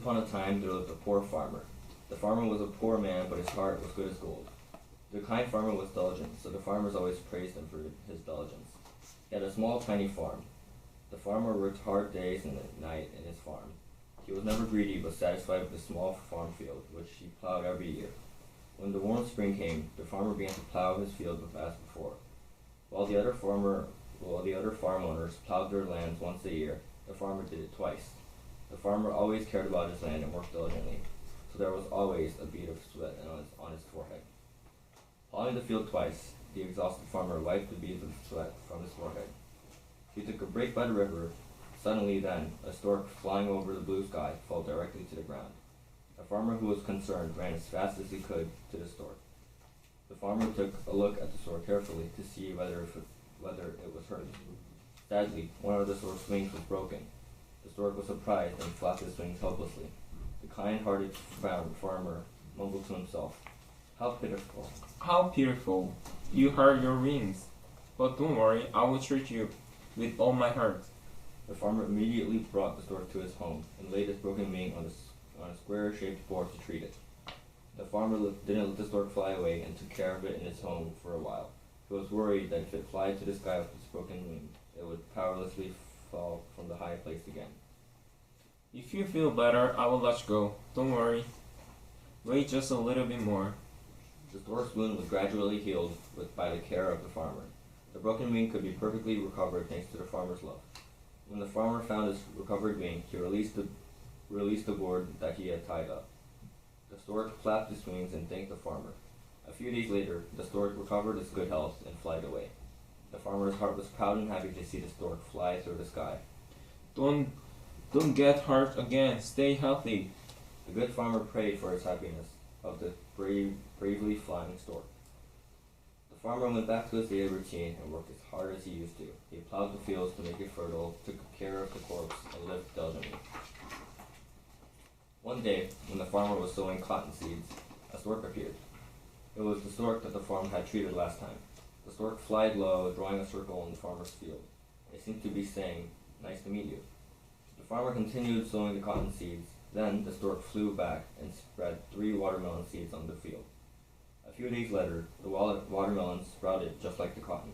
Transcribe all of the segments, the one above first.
upon a time there lived a poor farmer. The farmer was a poor man, but his heart was good as gold. The kind farmer was diligent, so the farmers always praised him for his diligence. He had a small, tiny farm. The farmer worked hard days and night in his farm. He was never greedy, but satisfied with the small farm field, which he plowed every year. When the warm spring came, the farmer began to plow his field as before. While the other farm owners plowed their lands once a year, the farmer did it twice. The farmer always cared about his land and worked diligently, so there was always a bead of sweat on his forehead. Plowing the field twice, the exhausted farmer wiped the beads of sweat from his forehead. He took a break by the river. Suddenly then, a stork flying over the blue sky fell directly to the ground. The farmer, who was concerned, ran as fast as he could to the stork. The farmer took a look at the stork carefully to see whether it was hurt. Sadly, one of the stork's wings was broken. The stork was surprised and flapped his wings helplessly. The kind-hearted farmer mumbled to himself, "How pitiful! How pitiful! You hurt your wings. But don't worry, I will treat you with all my heart." The farmer immediately brought the stork to his home and laid its broken wing on a square-shaped board to treat it. The farmer didn't let the stork fly away and took care of it in its home for a while. He was worried that if it flew to the sky with its broken wing, it would powerlessly fall from the high place again. If you feel better, I will let you go. Don't worry. Wait just a little bit more. The stork's wound was gradually healed by the care of the farmer. The broken wing could be perfectly recovered thanks to the farmer's love. When the farmer found his recovered wing, he released the board that he had tied up. The stork flapped his wings and thanked the farmer. A few days later, the stork recovered its good health and flight away. The farmer's heart was proud and happy to see the stork fly through the sky. Don't get hurt again. Stay healthy. The good farmer prayed for his happiness of the bravely flying stork. The farmer went back to his daily routine and worked as hard as he used to. He plowed the fields to make it fertile, took care of the crops, and lived diligently. One day, when the farmer was sowing cotton seeds, a stork appeared. It was the stork that the farmer had treated last time. The stork flied low, drawing a circle in the farmer's field. It seemed to be saying, "Nice to meet you." The farmer continued sowing the cotton seeds. Then the stork flew back and spread 3 watermelon seeds on the field. A few days later, the watermelons sprouted just like the cotton.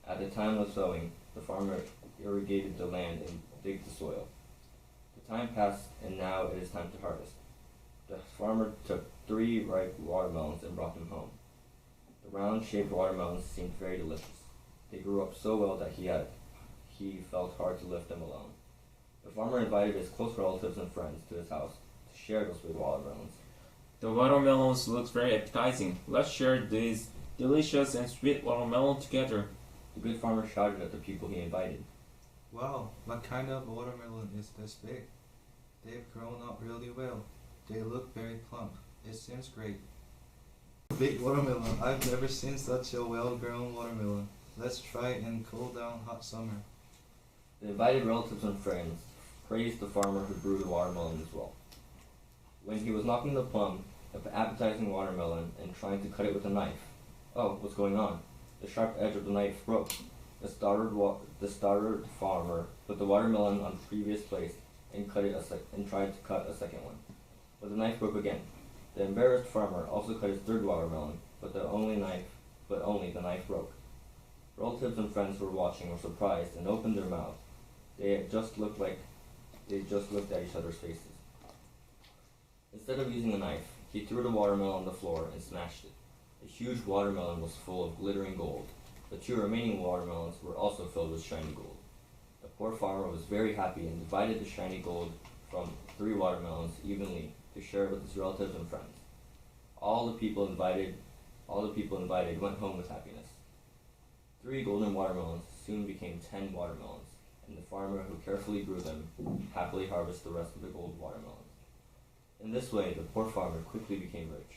At the time of sowing, the farmer irrigated the land and digged the soil. The time passed, and now it is time to harvest. The farmer took 3 ripe watermelons and brought them home. The round-shaped watermelons seemed very delicious. They grew up so well that he felt hard to lift them alone. The farmer invited his close relatives and friends to his house to share those sweet watermelons. The watermelons look very appetizing. Let's share this delicious and sweet watermelon together. The good farmer shouted at the people he invited. Wow, what kind of watermelon is this big? They've grown up really well. They look very plump. It seems great. Big watermelon. I've never seen such a well-grown watermelon. Let's try it in cool down hot summer. The invited relatives and friends praised the farmer who grew the watermelon as well. When he was knocking the plum, the appetizing watermelon, and trying to cut it with a knife. Oh, what's going on? The sharp edge of the knife broke. The startled farmer put the watermelon on the previous place and tried to cut a second one. But the knife broke again. The embarrassed farmer also cut his 3rd watermelon, but only the knife broke. Relatives and friends who were watching were surprised and opened their mouths. They just looked at each other's faces. Instead of using a knife, he threw the watermelon on the floor and smashed it. The huge watermelon was full of glittering gold. The 2 remaining watermelons were also filled with shiny gold. The poor farmer was very happy and divided the shiny gold from 3 watermelons evenly to share with his relatives and friends. All the people invited went home with happiness. 3 golden watermelons soon became 10 watermelons, and the farmer who carefully grew them happily harvested the rest of the gold watermelons. In this way, the poor farmer quickly became rich.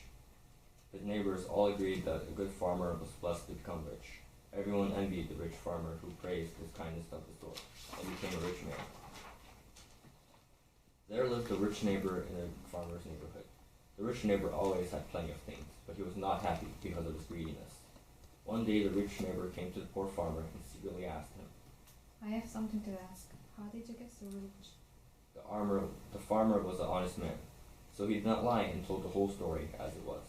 His neighbors all agreed that a good farmer was blessed to become rich. Everyone envied the rich farmer who praised his kindness of the stork and became a rich man. There lived a rich neighbor in a farmer's neighborhood. The rich neighbor always had plenty of things, but he was not happy because of his greediness. One day the rich neighbor came to the poor farmer and secretly asked him, "I have something to ask. How did you get so rich?" The farmer was an honest man, so he did not lie and told the whole story as it was.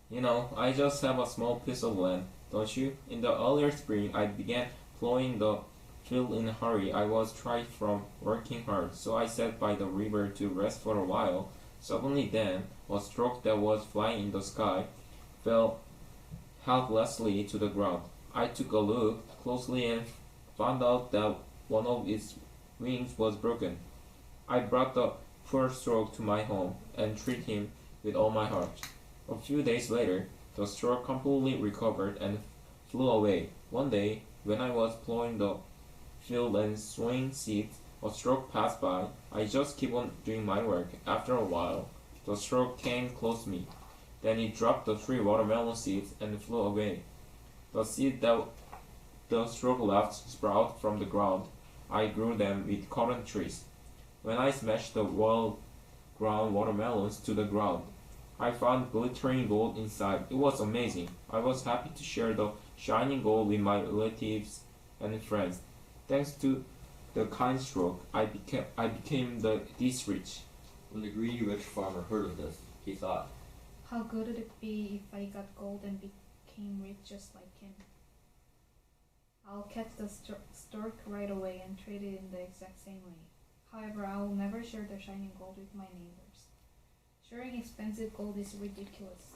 You know, I just have a small piece of land, don't you? In the earlier spring, I began plowing the field in a hurry. I was tired from working hard, so I sat by the river to rest for a while. Suddenly then, a stork that was flying in the sky fell helplessly to the ground. I took a look closely and found out that one of its wings was broken. I brought the poor stork to my home and treated him with all my heart. A few days later, the stork completely recovered and flew away. One day, when I was plowing the field and sowing seeds, a stork passed by. I just kept on doing my work. After a while, the stork came close to me. Then he dropped the 3 watermelon seeds and flew away. The seed that the stork left sprouted from the ground. I grew them with currant trees. When I smashed the well-grown watermelons to the ground, I found glittering gold inside. It was amazing. I was happy to share the shining gold with my relatives and friends. Thanks to the kind stroke, I became this rich. When the greedy rich farmer heard of this, he thought, how good would it be if I got gold and became rich just like him? I'll catch the stork right away and trade it in the exact same way. However, I will never share the shining gold with my neighbors. Sharing expensive gold is ridiculous.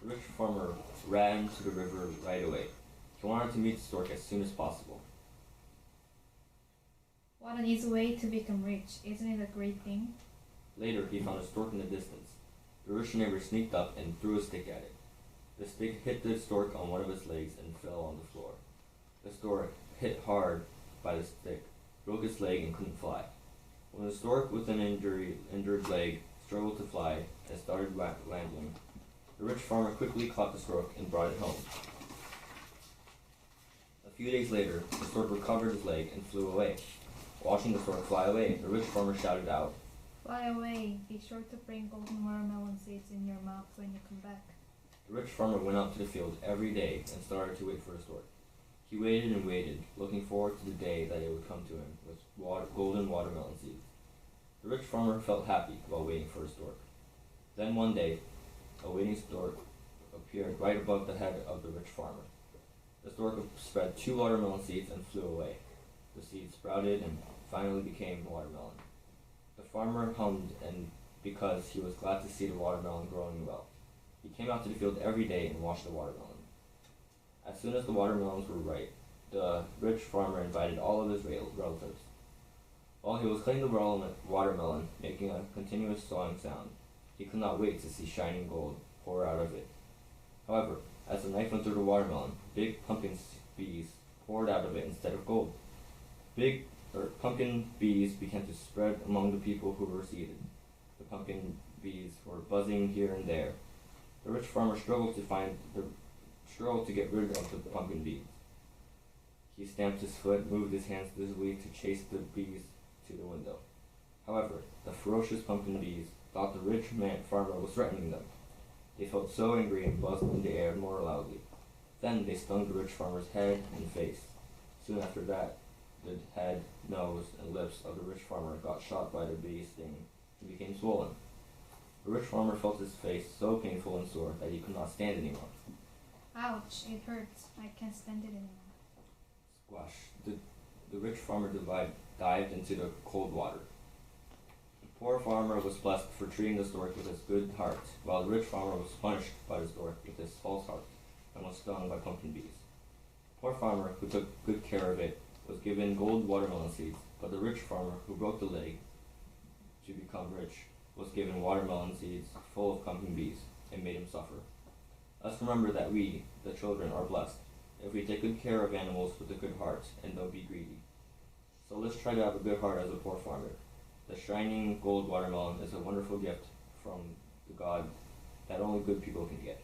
The rich farmer ran to the river right away. He wanted to meet the stork as soon as possible. What an easy way to become rich. Isn't it a great thing? Later, he found a stork in the distance. The rich neighbor sneaked up and threw a stick at it. The stick hit the stork on one of its legs and fell on the floor. The stork, hit hard by the stick, broke its leg and couldn't fly. When the stork with an injured leg struggled to fly and started rambling, the rich farmer quickly caught the stork and brought it home. A few days later, the stork recovered his leg and flew away. Watching the stork fly away, the rich farmer shouted out, Fly away! Be sure to bring golden watermelon seeds in your mouth when you come back. The rich farmer went out to the field every day and started to wait for the stork. He waited and waited, looking forward to the day that it would come to him with golden watermelon seeds. The rich farmer felt happy while waiting for the stork. Then one day, a waiting stork appeared right above the head of the rich farmer. The stork spread 2 watermelon seeds and flew away. The seeds sprouted and finally became watermelon. The farmer hummed and because he was glad to see the watermelon growing well. He came out to the field every day and watched the watermelon. As soon as the watermelons were ripe, the rich farmer invited all of his relatives. While he was cutting the watermelon, making a continuous sawing sound, he could not wait to see shining gold pour out of it. However, as the knife went through the watermelon, big pumpkin bees poured out of it instead of gold. Pumpkin bees began to spread among the people who were seated. The pumpkin bees were buzzing here and there. The rich farmer struggled to get rid of the pumpkin bees. He stamped his foot, moved his hands busily to chase the bees to the window. However, the ferocious pumpkin bees thought the rich farmer was threatening them. They felt so angry and buzzed in the air more loudly. Then they stung the rich farmer's head and face. Soon after that, the head, nose, and lips of the rich farmer got shot by the bee sting and became swollen. The rich farmer felt his face so painful and sore that he could not stand anymore. Ouch, it hurts. I can't stand it anymore. Squash. The rich farmer dived into the cold water. The poor farmer was blessed for treating the stork with his good heart, while the rich farmer was punished by the stork with his false heart and was stung by pumpkin bees. The poor farmer, who took good care of it, was given gold watermelon seeds, but the rich farmer, who broke the leg to become rich, was given watermelon seeds full of pumpkin bees and made him suffer. Let's remember that we, the children, are blessed if we take good care of animals with a good heart and don't be greedy. So let's try to have a good heart as a poor farmer. The shining gold watermelon is a wonderful gift from the God that only good people can get.